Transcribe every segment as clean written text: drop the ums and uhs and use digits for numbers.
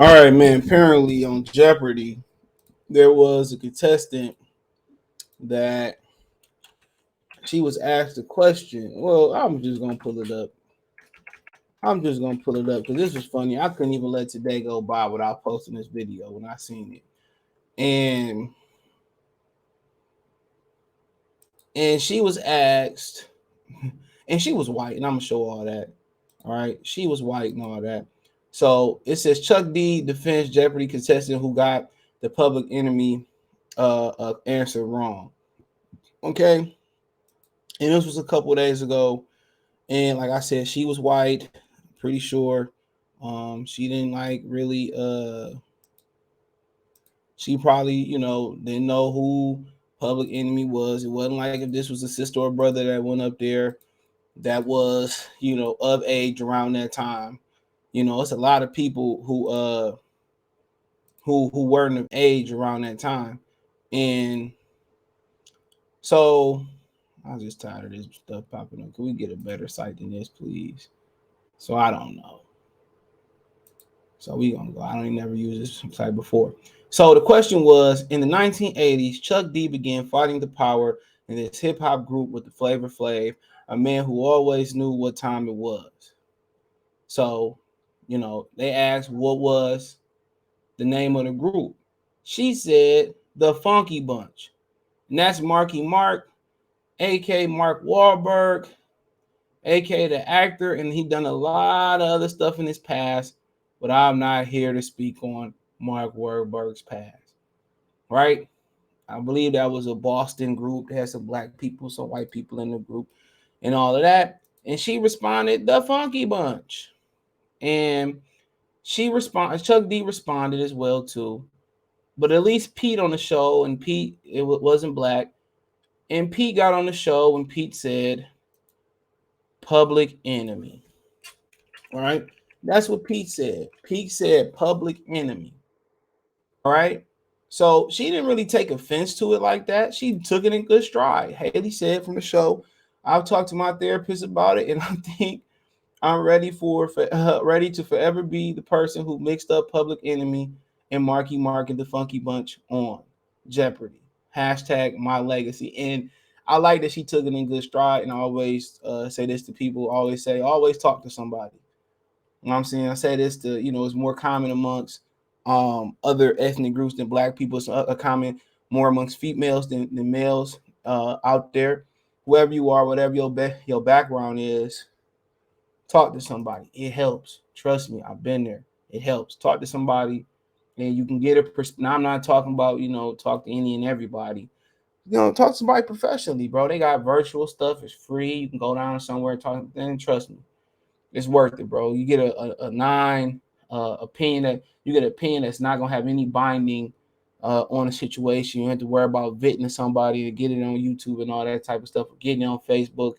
All right, man. Apparently on Jeopardy, there was a contestant that she was asked a question. Well, I'm just gonna pull it up. I'm just gonna pull it up because this was funny. I couldn't even let today go by without posting this video when I seen it. And she was asked, and she was white, and I'm gonna show all that. All right, she was white and all that. So it says Chuck D defends Jeopardy contestant who got the public enemy answer wrong. Okay, and this was a couple days ago. And like I said, she was white, pretty sure. She didn't like really she probably, didn't know who Public Enemy was. It wasn't like if this was a sister or brother that went up there that was, of age around that time. It's a lot of people who weren't of age around that time. And so I was just tired of this stuff popping up. Can we get a better site than this, please? So I don't know. So we gonna go. I don't even never use this site before. So the question was: in the 1980s, Chuck D began fighting the power in this hip hop group with the Flavor Flav, a man who always knew what time it was. So, they asked what was the name of the group. She said the Funky Bunch, and that's Marky Mark, aka Mark Wahlberg, aka the actor, and he done a lot of other stuff in his past, but I'm not here to speak on Mark Wahlberg's past. Right? I believe that was a Boston group that had some black people, some white people in the group, and all of that. And she responded, the Funky Bunch. And Chuck D responded as well too. But at least Pete on the show, and Pete, it wasn't black. And Pete got on the show and Pete said, Public Enemy. All right. That's what Pete said. Pete said Public Enemy. All right. So she didn't really take offense to it like that. She took it in good stride. Haley said from the show, I've talked to my therapist about it, and I think I'm ready to forever be the person who mixed up Public Enemy and Marky Mark and the Funky Bunch on Jeopardy. Hashtag my legacy. And I like that she took it in good stride. And I always say this to people. Always talk to somebody. You know what I'm saying? I say this to, it's more common amongst other ethnic groups than black people. It's a common more amongst females than males out there. Whoever you are, whatever your background is, talk to somebody. It helps. Trust me, I've been there. It helps. Talk to somebody, and you can get a now I'm not talking about, talk to any and everybody. Talk to somebody professionally, bro. They got virtual stuff. It's free. You can go down somewhere and talk. And trust me, it's worth it, bro. You get a nine opinion that you get an opinion that's not gonna have any binding on a situation. You don't have to worry about vetting somebody to get it on YouTube and all that type of stuff, or getting it on Facebook,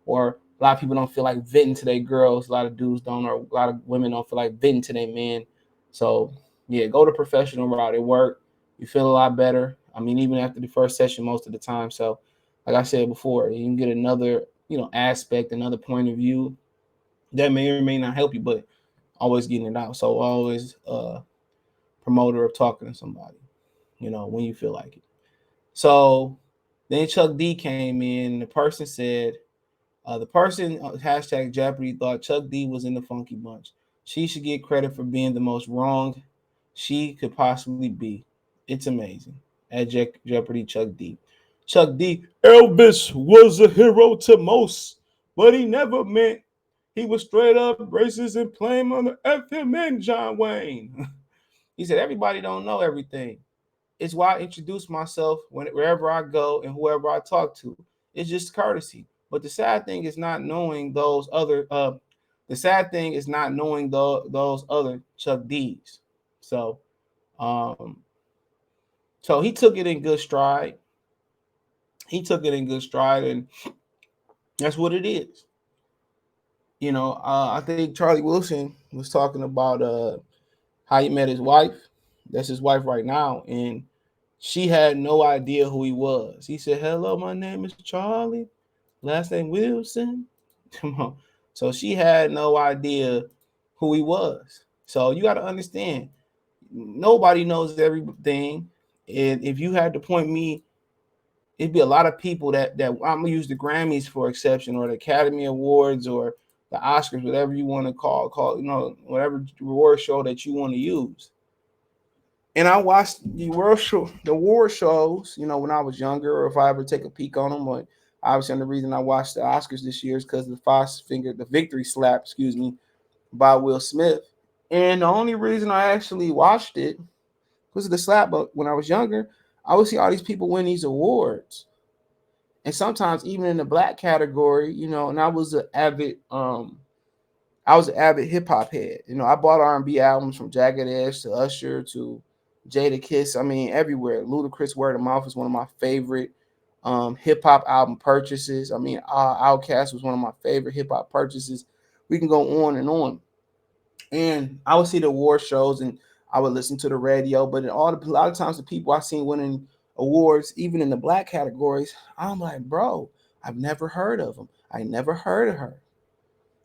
or a lot of people don't feel like vetting to their girls. A lot of dudes don't, or a lot of women don't feel like vetting to their men. So yeah, go the professional route. It worked. You feel a lot better. I mean, even after the first session, most of the time. So, like I said before, you can get another, aspect, another point of view that may or may not help you, but always getting it out. So always promoter of talking to somebody, when you feel like it. So then Chuck D came in, and the person said, the person hashtag Jeopardy thought Chuck D was in the Funky Bunch. She should get credit for being the most wronged she could possibly be. It's amazing. At Jeopardy, Chuck D. Chuck D. Elvis was a hero to most, but he never meant he was straight up racist and playing on the FMN John Wayne. He said everybody don't know everything. It's why I introduce myself wherever I go and whoever I talk to. It's just courtesy. But the sad thing is not knowing those other. The sad thing is not knowing those other Chuck D's. So, um, so he took it in good stride. And that's what it is. I think Charlie Wilson was talking about how he met his wife. That's his wife right now, and she had no idea who he was. He said, "Hello, my name is Charlie. Last name Wilson." Come on. So she had no idea who he was. So you got to understand, nobody knows everything. And if you had to point me, it'd be a lot of people that I'm gonna use the Grammys for exception, or the Academy Awards, or the Oscars, whatever you want to call whatever award show that you want to use. And I watched the award shows, when I was younger, or if I ever take a peek on them. But obviously, the reason I watched the Oscars this year is because the victory slap, excuse me, by Will Smith. And the only reason I actually watched it was the slap. But when I was younger, I would see all these people win these awards, and sometimes even in the black category, and I was an avid hip hop head. I bought R&B albums from Jagged Edge to Usher to Jada Kiss. I mean, everywhere. Ludacris Word of Mouth is one of my favorite hip hop album purchases. I mean, Outkast was one of my favorite hip hop purchases. We can go on and on. And I would see the award shows, and I would listen to the radio. But a lot of times, the people I seen winning awards, even in the black categories, I'm like, bro, I've never heard of them. I never heard of her.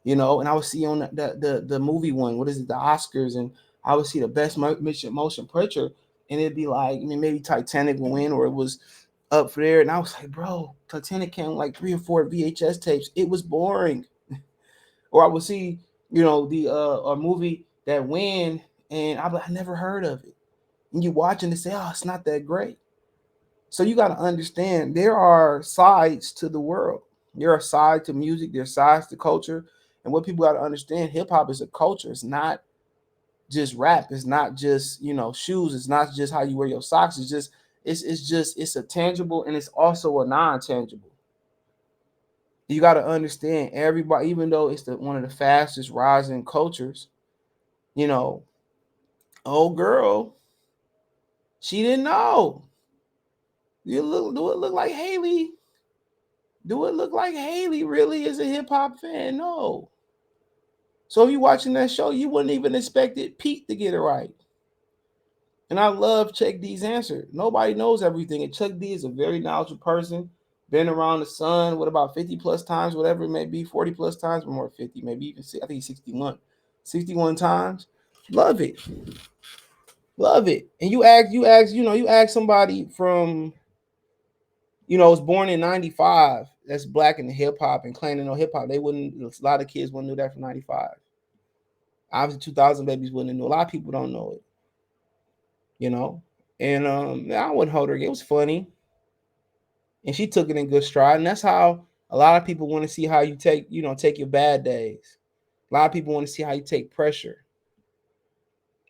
And I would see on the movie one, what is it, the Oscars, and I would see the best motion picture, and it'd be like, maybe Titanic will win, or it was up there, and I was like, bro, Titanic came like 3 or 4 VHS tapes. It was boring. Or I would see, the a movie that win, and I never heard of it, and you watching and say, oh, it's not that great. So you got to understand, there are sides to the world. There are sides to music. There are sides to culture. And what people got to understand, hip hop is a culture. It's not just rap. It's not just, shoes. It's not just how you wear your socks. It's a tangible, and it's also a non-tangible. You got to understand, everybody, even though it's one of the fastest rising cultures, you know, old girl, she didn't know. Do it look like Haley? Do it look like Haley really is a hip hop fan? No. So if you're watching that show, you wouldn't even expect Pete to get it right. And I love Chuck D's answer. Nobody knows everything. And Chuck D is a very knowledgeable person. Been around the sun, what, about 50 plus times, whatever it may be, 40 plus times, or more, 50, maybe even, I think he's 61. 61 times. Love it. Love it. And you ask somebody from, was born in 95, that's black in the hip hop and claiming no hip hop. A lot of kids wouldn't know that from 95. Obviously, 2000 babies wouldn't know. A lot of people don't know it, you know. And I wouldn't hold her. It was funny, and she took it in good stride. And that's how a lot of people want to see how you take your bad days. A lot of people want to see how you take pressure.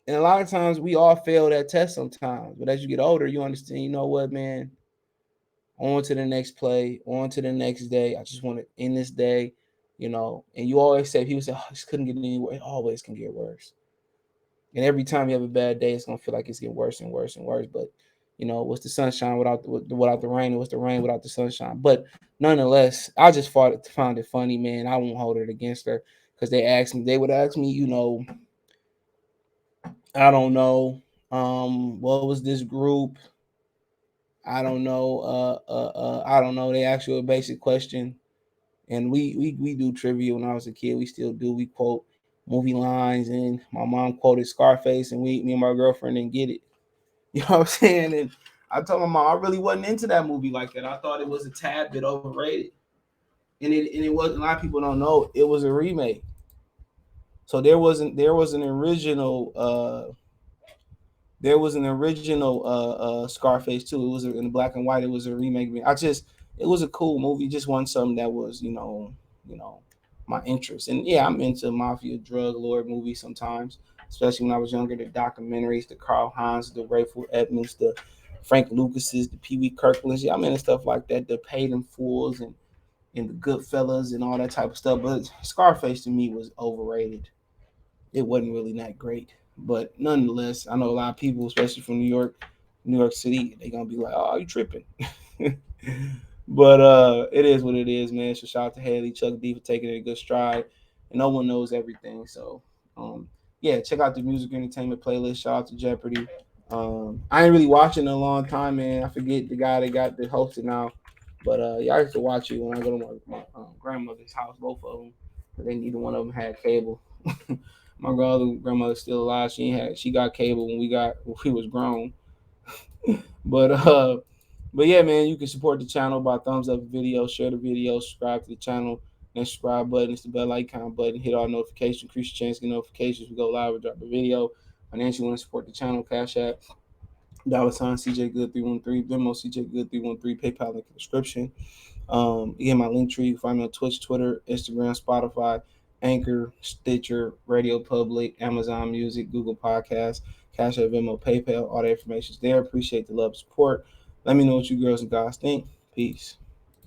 And a lot of times we all fail that test sometimes. But as you get older, you understand, you know what, man? On to the next play, on to the next day. I just want to end this day, And you always say, people say, oh, this couldn't get any worse. It always can get worse. And every time you have a bad day, it's gonna feel like it's getting worse and worse and worse. But what's the sunshine without the rain? And what's the rain without the sunshine? But nonetheless, I just found it funny, man. I won't hold it against her, because they would ask me, I don't know, what was this group? I don't know, I don't know. They ask you a basic question, and we do trivia when I was a kid. We still do. We quote movie lines, and my mom quoted Scarface, and me and my girlfriend didn't get it. You know what I'm saying? And I told my mom I really wasn't into that movie like that. I thought it was a tad bit overrated, and it wasn't. A lot of people don't know it was a remake. So there was an original Scarface too. It was in black and white. It was a remake. It was a cool movie. Just wasn't something that was my interest. And yeah, I'm into mafia drug lord movies sometimes, especially when I was younger. The documentaries, the Carl Hines, the Rayful Edmonds, the Frank Lucases, the Pee Wee Kirklands. Yeah, I'm into stuff like that. The Paid in Fools and the Goodfellas and all that type of stuff. But Scarface to me was overrated. It wasn't really that great. But nonetheless, I know a lot of people, especially from New York City, they're gonna be like, "Oh, you tripping?" But it is what it is, man. So shout out to Haley, Chuck D for taking it a good stride. And no one knows everything, so yeah, check out the music entertainment playlist. Shout out to Jeopardy. I ain't really watching in a long time, man. I forget the guy that got the hosted now, but yeah, I used to watch it when I go to my grandmother's house. Both of them, but they neither one of them had cable. My grandmother's still alive. She got cable when we was grown. But yeah, man, you can support the channel by thumbs up the video, share the video, subscribe to the channel. Next subscribe button is the bell icon button. Hit all notifications, increase your chance to get notifications. We go live or drop a video. Financially, want to support the channel, Cash App, $ CJ Good 313, Venmo CJ Good 313, PayPal link in the description. Again, my link tree. You can find me on Twitch, Twitter, Instagram, Spotify, Anchor, Stitcher, Radio Public, Amazon Music, Google Podcasts, Cash App, Venmo, PayPal. All the information is there. Appreciate the love and support. Let me know what you girls and guys think. Peace.